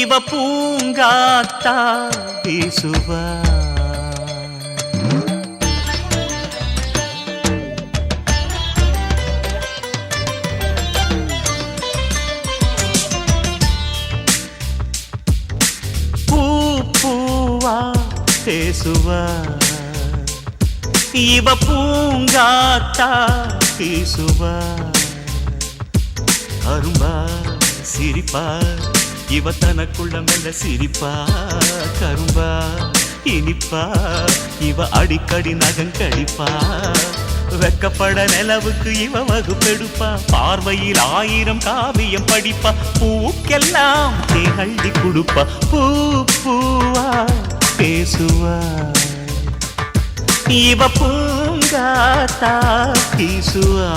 இவ பூங்காத்தா வீசுவா. பூ பூவா பேசுவா. இவ பூங்காத்தா வீசுவா. அரும்பா சிரிப்பா இவ தனக்குள்ள மெல்ல சிரிப்பா. கரும்பா இனிப்பா இவ அடிக்கடி நகங்கடிப்பா. வெக்கப்பட நிலவுக்கு இவ வகுப்பெடுப்பா. பார்வையில் 1000 காவியம் படிப்பா. பூக்கெல்லாம் தேகள்ளி கொடுப்பா. பூ பூவா பேசுவா. இவ பூங்காத்தா வீசுவா.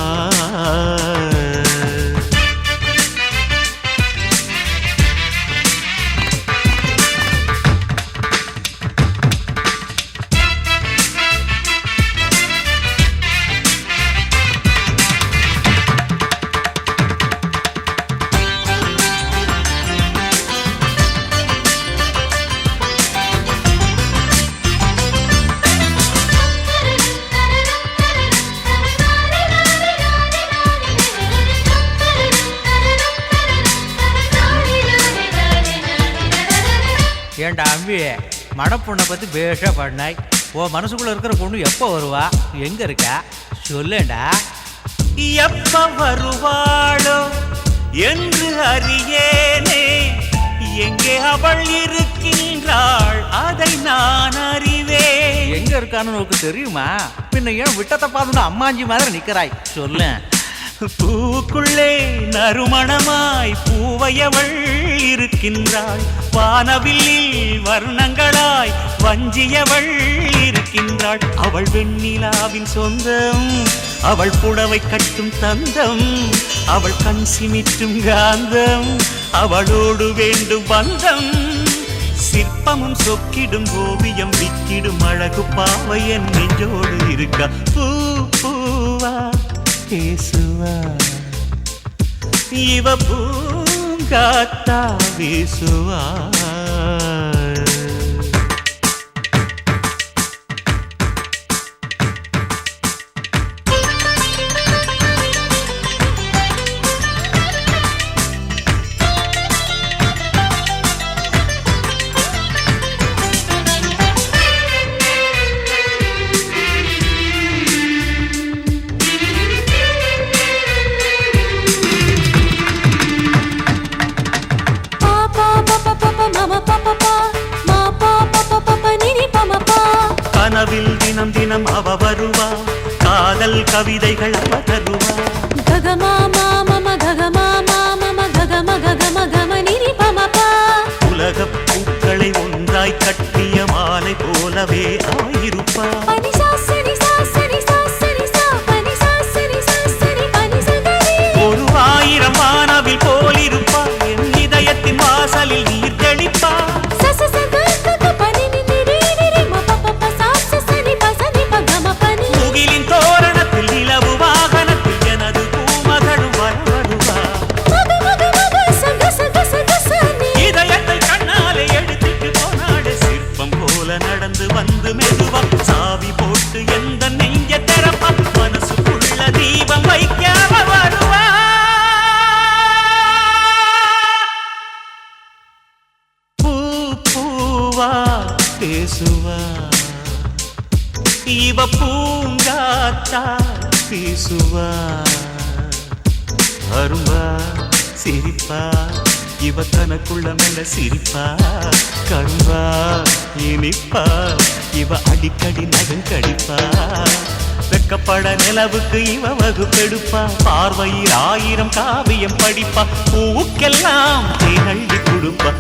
ஏண்டா அம்பி, மணப்பொண்ணை பற்றி பேஷா பண்ணாய். ஓ மனசுக்குள்ள இருக்கிற பொண்ணு எப்போ வருவா, எங்க இருக்கா சொல்லேண்டா. எப்ப வருவாளோ என்று அறியேனே. எங்கே அவள் இருக்கின்றாள் அதை நான் அறிவேன். எங்க இருக்கான்னு உனக்கு தெரியுமா? பின்ன ஏன் விட்டத்தை பார்த்துட்டு அம்மாஞ்சி மாதிரி நிக்கிறாய் சொல்ல. பூக்குள்ளே நறுமணமாய் பூவையவள் இருக்கின்றாள். வானவில்லில் வர்ணங்களாய் வஞ்சியவள் இருக்கின்றாள். அவள் வெண்ணிலாவின் சொந்தம். அவள் புடவை கட்டும் தந்தம். அவள் கண் சிமிட்டும் காந்தம். அவளோடு வேண்டும் பந்தம். சிற்பமும் சொக்கிடும் ஓவியம் விக்கிடும் அழகு பாவை என் நெஞ்சோடு இருக்கா. பூ பூவா பேசுவா. இவ பூங்காத்தா வீசுவா. கனவில் தினம் தினம் அவ வருவா. காதல் கவிதைகள் அவ தருவா. ககமா மாமம ககமா மாமம ககம ககம கம நிரி பமபா. உலகப் பூக்களை ஒன்றாய் கட்டிய மாலை போலவே ஆயிருப்பா. பனிசா சரி சா சரி சா சரி சா பனிசா சரி சா சரி பனிசா கரி. ஒரு 1000 வானவில் போலிருப்பா. என் இதயத்தின் வாசலில் நீர் தெளிப்பா. சச சக கக பனி நிரி நிரி மபபப சாச சரி பசனி பகம பனி. முகிலின் தோரணத்தில் நிலவு வாகனத்தில் எனது பூமகளும் வருவா. மக மக மக சக சக சக சனி. இதயத்தை கண்ணாலே எடுத்துட்டு போனாடு. சிற்பம் போல நடந்து வந்து மெதுவா சாவி போட்டு எந்த நெஞ்ச திறப்பா. மனசுக்குள்ள தீபம் வைக்க அவ வருவா. பூ பூவா பேசுவா. இவ பூங்காத்தா வீசுவா. அரும்பா சிரிப்பா இவ தனக்குள்ள மெல்ல சிரிப்பா. கரும்பா இனிப்பா இவ அடிக்கடி நகங்கடிப்பா. வெக்கப்பட நிலவுக்கு இவ வகுப்பெடுப்பா. பார்வையில் 1000 காவியம் படிப்பா. பூக்கெல்லாம் தேனள்ளி கொடுப்பா.